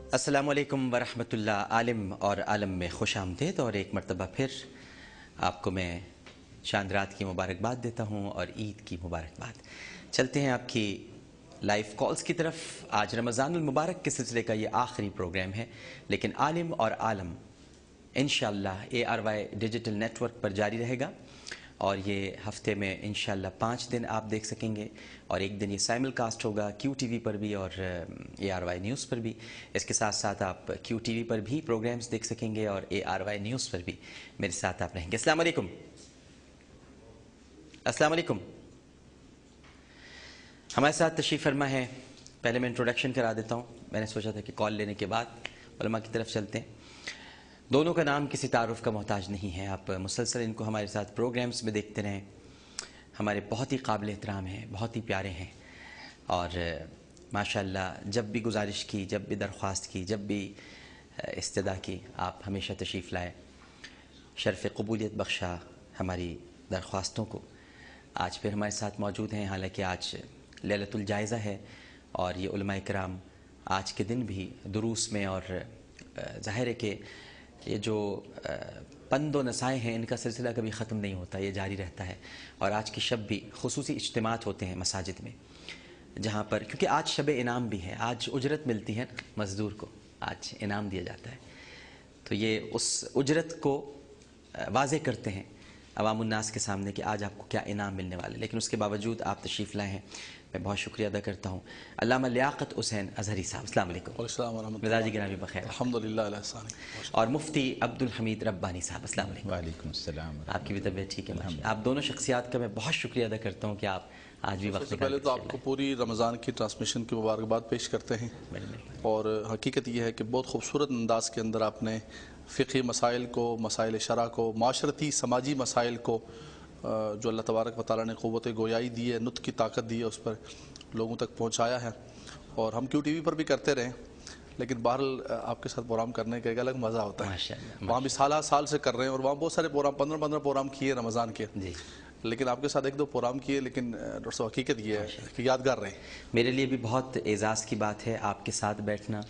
अस्सलामु अलैकुम वरहमतुल्लाह। आलिम और आलम में खुश आमदीद और एक मरतबा फिर आपको मैं चांद रात की मुबारकबाद देता हूँ और ईद की मुबारकबाद। चलते हैं आपकी लाइव कॉल्स की तरफ। आज रमज़ानुल मुबारक के सिलसिले का ये आखिरी प्रोग्राम है, लेकिन आलिम और आलम इंशाअल्लाह ARY डिजिटल नेटवर्क पर जारी रहेगा और ये हफ्ते में इंशाअल्लाह 5 दिन आप देख सकेंगे और एक दिन ये साइमल कास्ट होगा QTV पर भी और ARY न्यूज़ पर भी। इसके साथ साथ आप QTV पर भी प्रोग्राम्स देख सकेंगे और ARY न्यूज़ पर भी मेरे साथ आप रहेंगे। अस्सलाम वालेकुम। अस्सलाम वालेकुम। हमारे साथ तशरीफ़ फरमा है। पहले मैं इंट्रोडक्शन करा देता हूँ। मैंने सोचा था कि कॉल लेने के बाद उलमा की तरफ चलते हैं। दोनों का नाम किसी तारुफ का मोहताज नहीं है। आप मुसलसल इनको हमारे साथ प्रोग्राम्स में देखते रहें। हमारे बहुत ही काबिल एहतराम हैं, बहुत ही प्यारे हैं और माशाअल्लाह जब भी गुजारिश की, जब भी दरख्वास्त की, जब भी इस्तदा की, आप हमेशा तशरीफ़ लाए। शर्फ़ क़बूलियत बख्शा हमारी दरख्वास्तों को। आज फिर हमारे साथ मौजूद हैं। हालांकि आज लैलतुल जायज़ा है और ये उलमाए किराम आज के दिन भी दुरूस में और ज़ाहिर है कि ये जो पंद व नसाए हैं इनका सिलसिला कभी ख़त्म नहीं होता, ये जारी रहता है। और आज की शब भी खुसूसी इज्तिमात होते हैं मसाजिद में, जहाँ पर क्योंकि आज शब इनाम भी है, आज उजरत मिलती है मज़दूर को, आज इनाम दिया जाता है। तो ये उस उजरत को वाज़े करते हैं अवामुन्नास के सामने कि आज आपको क्या इनाम मिलने वाला है। लेकिन उसके बावजूद आप तशरीफ़ लाए हैं, मैं बहुत शुक्रिया अदा करता हूँ। अल्लामा लियाकत हुसैन अज़हरी साहब, अस्सलाम वालेकुम। मिजाजी गिरामी बखैर, अल्हम्दुलिल्लाह। और मुफ्ती अब्दुल हमीद रब्बानी साहब, अस्सलाम वालेकुम। वालेकुम सलाम। आपकी भी तबीयत ठीक है? आप दोनों शख्सियात का मैं बहुत शुक्रिया अदा करता हूँ कि आप आज भी वक्त। पहले तो आपको पूरी रमज़ान की ट्रांसमिशन की मुबारकबाद पेश करते हैं और हकीकत यह है कि बहुत खूबसूरत अंदाज के अंदर आपने फ़िक़ही मसाइल को, मसाइल शरा को, माशरती समाजी मसाइल को जो अल्लाह तबारक व तआला ने क़ुव्वत गोयाई दी है, नुत्क़ की ताकत दी है, उस पर लोगों तक पहुँचाया है। और हम QTV पर भी करते रहें, लेकिन बहरहाल आपके साथ प्रोग्राम करने का एक अलग मज़ा होता है। वहाँ भी साल से कर रहे हैं और वहाँ बहुत सारे प्रोग्राम 15 प्रोग्राम किए रमज़ान के, लेकिन आपके साथ 1-2 प्रोग्राम किए, लेकिन डॉक्टर साहब हकीकत ये है कि यादगार रहे। मेरे लिए भी बहुत एज़ाज़ की बात है आपके साथ बैठना,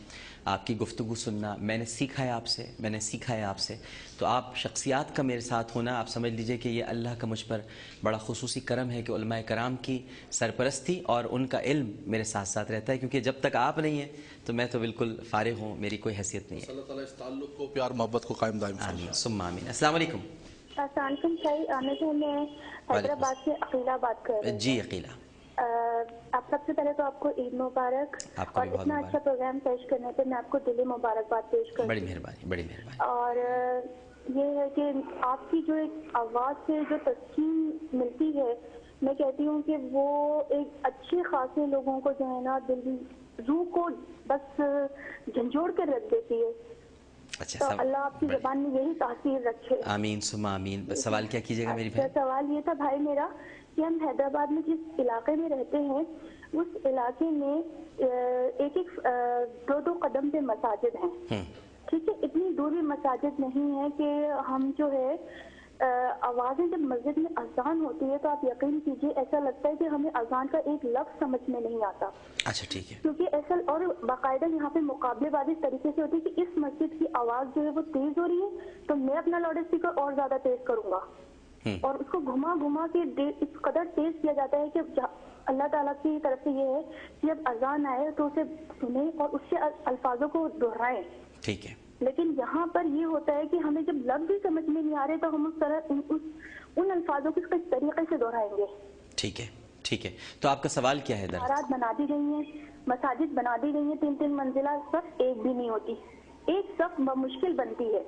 आपकी गुफ्तगू सुनना। मैंने सीखा है आपसे। तो आप शख्सियात का मेरे साथ होना, आप समझ लीजिए कि ये अल्लाह का मुझ पर बड़ा खुसूसी करम है कि उलमाए कराम की सरपरस्ती और उनका इल्म मेरे साथ साथ रहता है, क्योंकि जब तक आप नहीं हैं तो मैं तो बिल्कुल फारिग हूँ, मेरी कोई हैसियत नहीं है। अल्लाह ताला इस ताल्लुक़ को, प्यार मोहब्बत को कायम दायम फरमाए। आमीन सुम्मा आमीन। अस्सलाम वालेकुम। अस्सलामुअलैकुम भाई, मैं हैदराबाद से अकीला बात कर रही हूँ। जी अकीला, आप सबसे पहले तो आपको ईद मुबारक और इतना अच्छा प्रोग्राम पेश करने पे मैं आपको दिली मुबारकबाद पेश करती हूँ। बड़ी मेहरबानी। और ये है कि आपकी जो एक आवाज़ से जो तस्कीन मिलती है, मैं कहती हूँ कि वो एक अच्छे खासे लोगों को जो है ना दिल रूह को बस झंझोड़ कर रख देती है। अच्छा, तो अल्लाह आपकी ज़बान में यही तासीर रखे। आमीन सुम्मा आमीन। सवाल क्या कीजिएगा मेरी बहन? सवाल ये था भाई मेरा कि हम हैदराबाद में जिस इलाके में रहते हैं, उस इलाके में एक 2-2 कदम पे मसाजिद हैं, ठीक है। इतनी दूर भी मसाजिद नहीं है कि हम जो है आवाज़ें जब मस्जिद में अजान होती है तो आप यकीन कीजिए ऐसा लगता है कि हमें अजान का एक लफ्ज़ समझ में नहीं आता। अच्छा, ठीक है। क्योंकि ऐसा और बाकायदा यहाँ पे मुकाबलेबाजी तरीके से होती है कि इस मस्जिद की आवाज़ जो है वो तेज़ हो रही है तो मैं अपना लाउड स्पीकर और ज़्यादा तेज़ करूँगा और उसको घुमा के इस कदर तेज़ किया जाता है कि अल्लाह ताला की तरफ से ये है कि जब अजान आए तो उसे सुने और उसके अल्फाजों को दोहराएं। ठीक है। लेकिन यहाँ पर ये होता है कि हमें जब लफ्ज़ भी समझ में नहीं आ रहे तो हम उस तरह उन अल्फाजों को किस तरीके से दोहराएंगे। ठीक है। तो आपका सवाल क्या है? इमारत बना दी गई है, मसाजिद बना दी गई है, 3-3 मंजिला, सब एक भी नहीं होती, एक सब मुश्किल बनती है।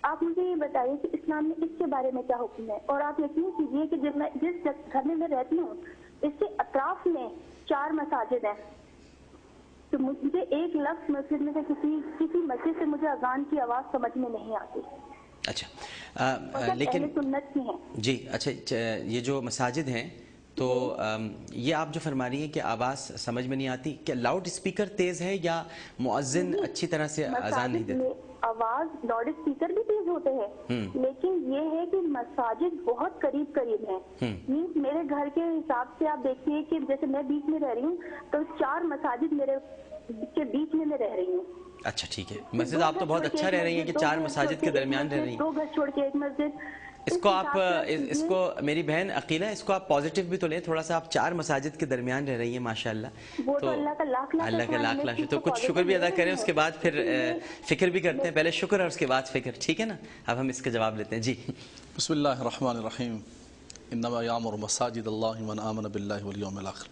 आप मुझे ये बताइए कि इस्लाम में इसके बारे में क्या हुक्म है। और आप यकीन कीजिए कि जब मैं जिस घर में मैं रहती हूँ इसके अतराफ में 4 मसाजिद हैं, तो मुझे एक लफ्ज़ मस्जिद में से किसी मस्जिद से मुझे अजान की आवाज़ समझ में नहीं आती। अच्छा, लेकिन सुन्नत की हैं जी। अच्छा, ये जो मसाजिद हैं तो ये आप जो फरमा रही हैं कि आवाज़ समझ में नहीं आती, क्या लाउड स्पीकर तेज़ है या मुअज्जिन अच्छी तरह से अजान नहीं देते? आवाज़ लाउड स्पीकर भी तेज होते हैं, लेकिन ये है कि मसाजिद बहुत करीब हैं। मीन्स मेरे घर के हिसाब से आप देखिए कि जैसे मैं बीच में रह रही हूँ तो 4 मसाजिद मेरे کے بیچ میں رہ رہی ہوں. اچھا ٹھیک ہے. مسجد آپ تو بہت اچھا رہ رہی ہیں کہ 4 مساجد کے درمیان رہ رہی ہیں. 2 گھر چھوڑ کے ایک مسجد. اس کو آپ اس کو میری بہن عقیلہ اس کو آپ پازیٹیو بھی تو لیں تھوڑا سا. آپ 4 مساجد کے درمیان رہ رہی ہیں ماشاءاللہ. وہ تو اللہ کا لاکھ لاکھ تو کچھ شکر بھی ادا کریں, اس کے بعد پھر فکر بھی کرتے ہیں. پہلے شکر اور اس کے بعد فکر, ٹھیک ہے نا. اب ہم اس کا جواب لیتے ہیں. جی بسم اللہ الرحمن الرحیم. انما یعمر مساجد اللہ من آمن باللہ والیوم الآخر.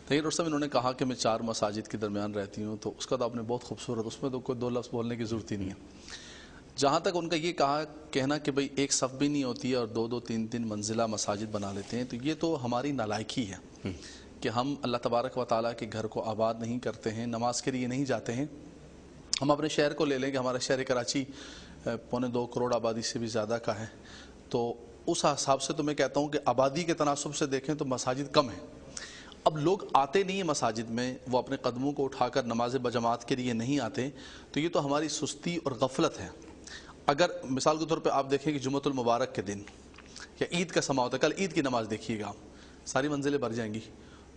لیکن ڈاکٹر صاحب انہوں نے کہا کہ میں 4 مساجد کے درمیان رہتی ہوں, تو اس کا تو آپ نے بہت خوبصورت, اس میں تو کوئی 2 لفظ بولنے کی ضرورت ہی نہیں ہے. جہاں تک ان کا یہ کہنا کہ بھئی ایک صف بھی نہیں ہوتی ہے اور 2 3 منزلہ مساجد بنا لیتے ہیں, تو یہ تو ہماری نالائکی ہے کہ ہم اللہ تبارک و تعالیٰ کے گھر کو آباد نہیں کرتے ہیں, نماز کے لیے نہیں جاتے ہیں. ہم اپنے شہر کو لے لیں کہ ہمارا شہر کراچی 2.25 کروڑ آبادی سے بھی زیادہ کا ہے, تو اس حساب سے تو میں کہتا ہوں کہ آبادی کے تناسب سے دیکھیں تو مساجد کم ہیں. اب لوگ آتے نہیں ہیں مساجد میں, وہ اپنے قدموں کو اٹھا کر نماز بجماعت کے لیے نہیں آتے, تو یہ تو ہماری سستی اور غفلت ہے. اگر مثال کے طور پہ آپ دیکھیں کہ جمعۃ المبارک کے دن یا عید کا سما ہوتا ہے, کل عید کی نماز دیکھیے گا, ساری منزلیں بھر جائیں گی.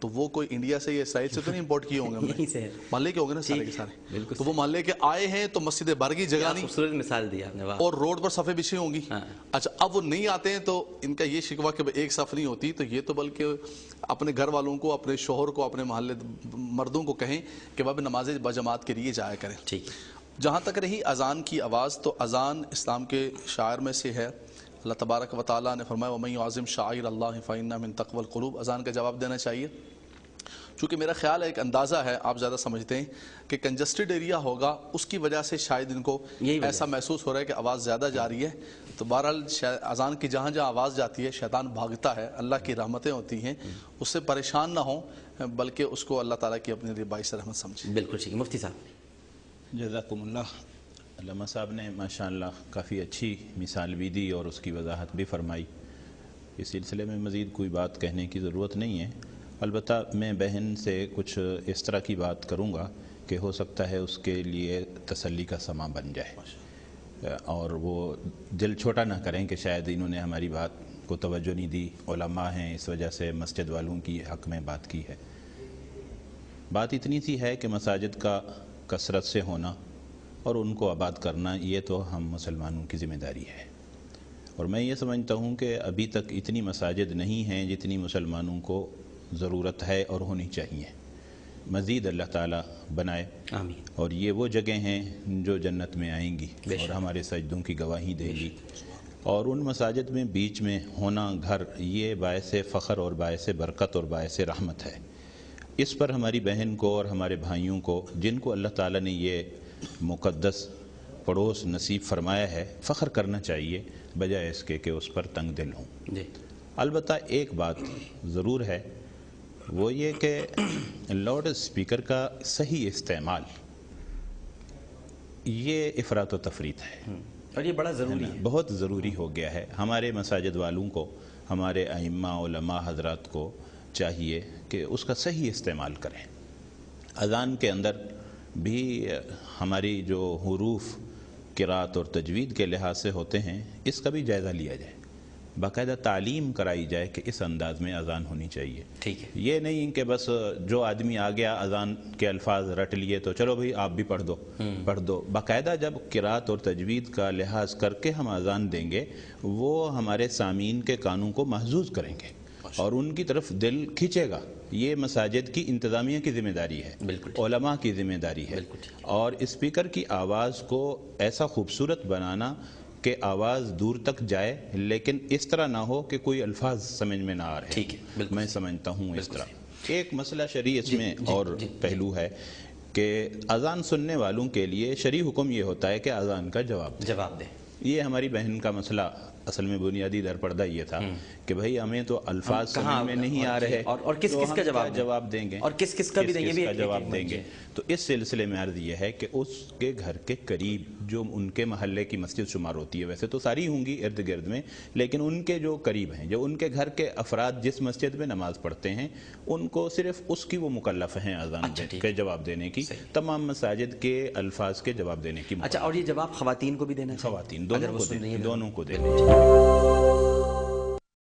تو وہ کوئی انڈیا سے یا اسرائیل سے تو نہیں امپورٹ کیے ہوں گے, ہم محلے کے ہوں گے نا سارے کے سارے, تو وہ محلے کے آئے ہیں تو مسجد بھر گئی, جگہ نہیں. خوبصورت مثال دی آپ نے, اور روڈ پر صفیں بچھی ہوں گی. اچھا اب وہ نہیں آتے ہیں تو ان کا یہ شکوہ کہ ایک صف نہیں ہوتی, تو یہ تو بلکہ اپنے گھر والوں کو, اپنے شوہر کو, اپنے محلے مردوں کو کہیں کہ وہ نماز بجماعت کے لیے جایا کریں. ٹھیک. جہاں تک رہی اذان کی آواز, تو اذان اسلام کے شعائر میں سے ہے. اللہ تبارک و تعالیٰ نے فرمایا وَمَن يُعَظِّمْ شَعَائِرَ اللَّهِ فَإِنَّهَا مِن تَقْوَى الْقُلُوبِ. اذان کا جواب دینا چاہیے. چونکہ میرا خیال ہے, ایک اندازہ ہے, آپ زیادہ سمجھتے ہیں کہ کنجسٹڈ ایریا ہوگا, اس کی وجہ سے شاید ان کو ایسا محسوس ہو رہا ہے کہ آواز زیادہ جا رہی ہے. تو بہرحال اذان کی جہاں جہاں آواز جاتی ہے شیطان بھاگتا ہے, اللہ کی رحمتیں ہوتی ہیں, اس سے پریشان نہ ہوں, بلکہ اس کو اللہ تعالیٰ کی اپنے لیے باعث رحمت سمجھیں. بالکل ٹھیک. مفتی صاحب جزاکم اللہ. علامہ صاحب نے ماشاءاللہ کافی اچھی مثال بھی دی اور اس کی وضاحت بھی فرمائی. اس سلسلے میں مزید کوئی بات کہنے کی ضرورت نہیں ہے. البتہ میں بہن سے کچھ اس طرح کی بات کروں گا کہ ہو سکتا ہے اس کے لیے تسلی کا سما بن جائے, اور وہ دل چھوٹا نہ کریں کہ شاید انہوں نے ہماری بات کو توجہ نہیں دی, علماء ہیں اس وجہ سے مسجد والوں کی حق میں بات کی ہے. بات اتنی سی ہے کہ مساجد کا کثرت سے ہونا اور ان کو آباد کرنا یہ تو ہم مسلمانوں کی ذمہ داری ہے. اور میں یہ سمجھتا ہوں کہ ابھی تک اتنی مساجد نہیں ہیں جتنی مسلمانوں کو ضرورت ہے اور ہونی چاہیے. مزید اللہ تعالیٰ بنائے, آمین. اور یہ وہ جگہ ہیں جو جنت میں آئیں گی اور ہمارے سجدوں کی گواہی دیں گی. اور ان مساجد میں بیچ میں ہونا گھر, یہ باعث فخر اور باعث برکت اور باعث رحمت ہے. اس پر ہماری بہن کو اور ہمارے بھائیوں کو, جن کو اللہ تعالیٰ نے یہ مقدس پڑوس نصیب فرمایا ہے, فخر کرنا چاہیے بجائے اس کے کہ اس پر تنگ دل ہوں. البتہ ایک بات ضرور ہے, وہ یہ کہ لاؤڈ اسپیکر کا صحیح استعمال یہ افراط و تفریط ہے, اور یہ بڑا ضروری ہے, بہت ضروری ہو گیا ہے. ہمارے مساجد والوں کو, ہمارے ائمہ علماء حضرات کو چاہیے کہ اس کا صحیح استعمال کریں. اذان کے اندر بھی ہماری جو حروف قرات اور تجوید کے لحاظ سے ہوتے ہیں, اس کا بھی جائزہ لیا جائے, باقاعدہ تعلیم کرائی جائے کہ اس انداز میں اذان ہونی چاہیے. ٹھیک ہے. یہ نہیں کہ بس جو آدمی آ گیا اذان کے الفاظ رٹ لیے تو چلو بھئی آپ بھی پڑھ دو. باقاعدہ جب قرات اور تجوید کا لحاظ کر کے ہم اذان دیں گے, وہ ہمارے سامعین کے کانوں کو محظوظ کریں گے اور ان کی طرف دل کھینچے گا. یہ مساجد کی انتظامیہ کی ذمہ داری ہے, علماء کی ذمہ داری ہے. اور اسپیکر کی آواز کو ایسا خوبصورت بنانا کہ آواز دور تک جائے, لیکن اس طرح نہ ہو کہ کوئی الفاظ سمجھ میں نہ آ رہے. ٹھیک ہے, میں سمجھتا ہوں اس طرح. ایک مسئلہ شرعی اس میں اور پہلو ہے کہ اذان سننے والوں کے لیے شرعی حکم یہ ہوتا ہے کہ اذان کا جواب دیں. یہ ہماری بہن کا مسئلہ اصل میں بنیادی در پردہ یہ تھا کہ بھئی ہمیں تو الفاظ سمجھ میں نہیں آ رہے, اور کس کس کا جواب دیں گے, اور کس کس کا بھی دیں گے, جواب دیں گے. تو اس سلسلے میں عرض یہ ہے کہ اس کے گھر کے قریب جو ان کے محلے کی مسجد شمار ہوتی ہے, ویسے تو ساری ہوں گی ارد گرد میں, لیکن ان کے جو قریب ہیں, جو ان کے گھر کے افراد جس مسجد میں نماز پڑھتے ہیں, ان کو صرف اس کی وہ مکلف ہیں اذان کے جواب دینے کی, تمام مساجد کے الفاظ کے جواب دینے کی. اچھا, اور یہ جواب خواتین کو بھی دینا چاہیے؟ خواتین دونوں کو دینا.